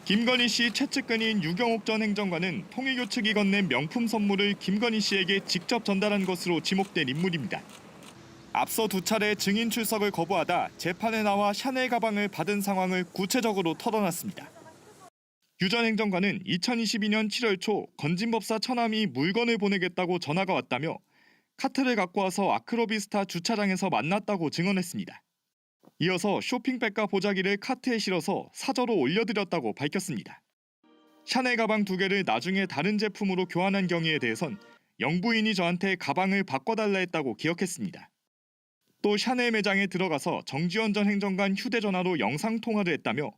김건희 씨 최측근인 유경옥 전 행정관은 통일교 측이 건넨 명품 선물을 김건희 씨에게 직접 전달한 것으로 지목된 인물입니다. 앞서 두 차례 증인 출석을 거부하다 재판에 나와 샤넬 가방을 받은 상황을 구체적으로 털어놨습니다. 유 전 행정관은 2022년 7월 초 건진법사 처남이 물건을 보내겠다고 전화가 왔다며 카트를 갖고 와서 아크로비스타 주차장에서 만났다고 증언했습니다. 이어서 쇼핑백과 보자기를 카트에 실어서 사저로 올려드렸다고 밝혔습니다. 샤넬 가방 2개를 나중에 다른 제품으로 교환한 경위에 대해선 영부인이 저한테 가방을 바꿔달라 했다고 기억했습니다. 또 샤넬 매장에 들어가서 정지원 전 행정관 휴대전화로 영상통화를 했다며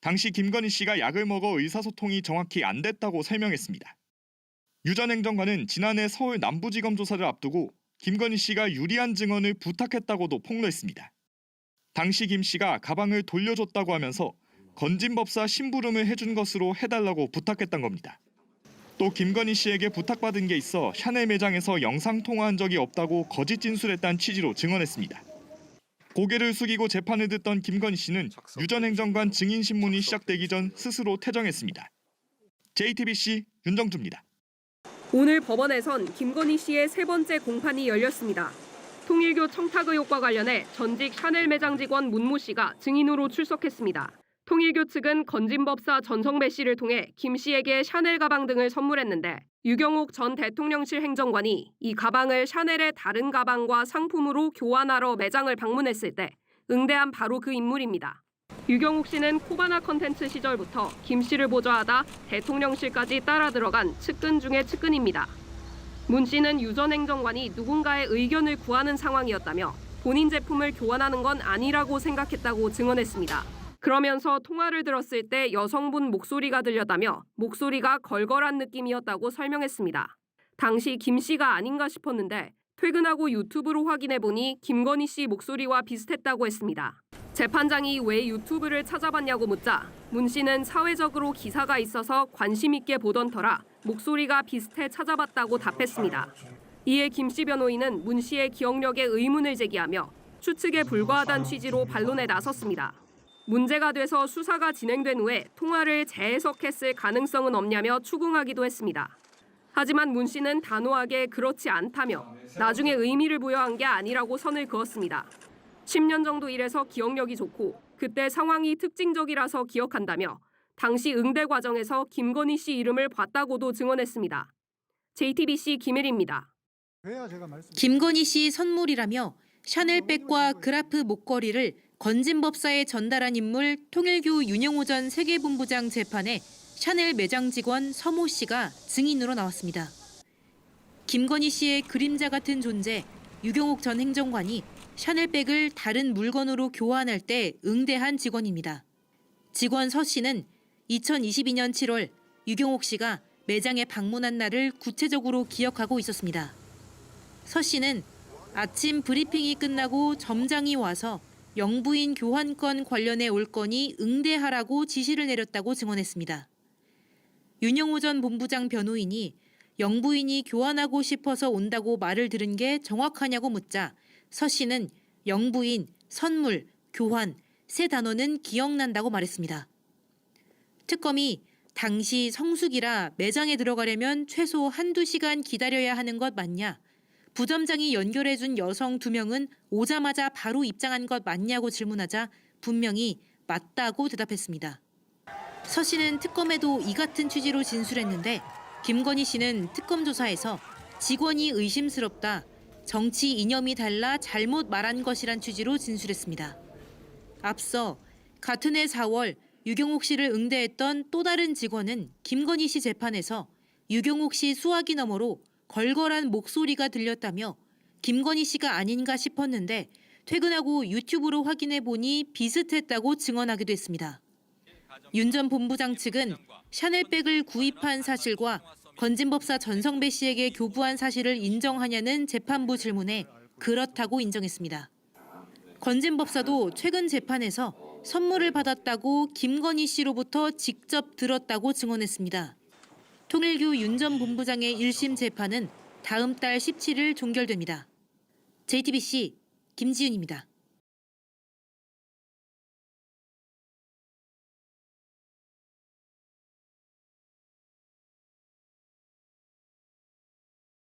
당시 김건희 씨가 약을 먹어 의사소통이 정확히 안 됐다고 설명했습니다. 유 전 행정관은 지난해 서울 남부지검 조사를 앞두고 김건희 씨가 유리한 증언을 부탁했다고도 폭로했습니다. 당시 김 씨가 가방을 돌려줬다고 하면서 건진법사 심부름을 해준 것으로 해달라고 부탁했던 겁니다. 또 김건희 씨에게 부탁받은 게 있어 샤넬 매장에서 영상통화한 적이 없다고 거짓 진술했다는 취지로 증언했습니다. 고개를 숙이고 재판을 듣던 김건희 씨는 유 전 행정관 증인 신문이 시작되기 전 스스로 퇴정했습니다. JTBC 윤정주입니다. 오늘 법원에선 김건희 씨의 세 번째 공판이 열렸습니다. 통일교 청탁 의혹과 관련해 전직 샤넬 매장 직원 문모 씨가 증인으로 출석했습니다. 통일교 측은 건진법사 전성배 씨를 통해 김 씨에게 샤넬 가방 등을 선물했는데 유경옥 전 대통령실 행정관이 이 가방을 샤넬의 다른 가방과 상품으로 교환하러 매장을 방문했을 때 응대한 바로 그 인물입니다. 유경옥 씨는 코바나 컨텐츠 시절부터 김 씨를 보좌하다 대통령실까지 따라 들어간 측근 중의 측근입니다. 문 씨는 유 전 행정관이 누군가의 의견을 구하는 상황이었다며 본인 제품을 교환하는 건 아니라고 생각했다고 증언했습니다. 그러면서 통화를 들었을 때 여성분 목소리가 들렸다며 목소리가 걸걸한 느낌이었다고 설명했습니다. 당시 김 씨가 아닌가 싶었는데 퇴근하고 유튜브로 확인해보니 김건희 씨 목소리와 비슷했다고 했습니다. 재판장이 왜 유튜브를 찾아봤냐고 묻자 문 씨는 사회적으로 기사가 있어서 관심 있게 보던 터라 목소리가 비슷해 찾아봤다고 답했습니다. 이에 김 씨 변호인은 문 씨의 기억력에 의문을 제기하며 추측에 불과하다는 취지로 반론에 나섰습니다. 문제가 돼서 수사가 진행된 후에 통화를 재해석했을 가능성은 없냐며 추궁하기도 했습니다. 하지만 문 씨는 단호하게 그렇지 않다며 나중에 의미를 부여한 게 아니라고 선을 그었습니다. 10년 정도 일해서 기억력이 좋고 그때 상황이 특징적이라서 기억한다며 당시 응대 과정에서 김건희 씨 이름을 봤다고도 증언했습니다. JTBC 김혜리입니다. 김건희 씨 선물이라며 샤넬백과 그라프 목걸이를 건진법사에 전달한 인물 통일교 윤영호 전 세계본부장 재판에 샤넬 매장 직원 서모 씨가 증인으로 나왔습니다. 김건희 씨의 그림자 같은 존재 유경옥 전 행정관이 샤넬백을 다른 물건으로 교환할 때 응대한 직원입니다. 직원 서 씨는 2022년 7월 유경옥 씨가 매장에 방문한 날을 구체적으로 기억하고 있었습니다. 서 씨는 아침 브리핑이 끝나고 점장이 와서 영부인 교환권 관련해 올 거니 응대하라고 지시를 내렸다고 증언했습니다. 윤영호 전 본부장 변호인이 영부인이 교환하고 싶어서 온다고 말을 들은 게 정확하냐고 묻자 서 씨는 영부인, 선물, 교환 세 단어는 기억난다고 말했습니다. 특검이 당시 성수기라 매장에 들어가려면 최소 한두 시간 기다려야 하는 것 맞냐? 부점장이 연결해준 여성 2명은 오자마자 바로 입장한 것 맞냐고 질문하자 분명히 맞다고 대답했습니다. 서 씨는 특검에도 이 같은 취지로 진술했는데 김건희 씨는 특검 조사에서 직원이 의심스럽다, 정치 이념이 달라 잘못 말한 것이란 취지로 진술했습니다. 앞서 같은 해 4월 유경옥 씨를 응대했던 또 다른 직원은 김건희 씨 재판에서 유경옥 씨 수화기 너머로 걸걸한 목소리가 들렸다며 김건희 씨가 아닌가 싶었는데 퇴근하고 유튜브로 확인해 보니 비슷했다고 증언하기도 했습니다. 윤 전 본부장 측은 샤넬백을 구입한 사실과 건진법사 전성배 씨에게 교부한 사실을 인정하냐는 재판부 질문에 그렇다고 인정했습니다. 건진법사도 최근 재판에서 선물을 받았다고 김건희 씨로부터 직접 들었다고 증언했습니다. 통일교 윤 전 본부장의 1심 재판은 다음 달 17일 종결됩니다. JTBC 김지윤입니다.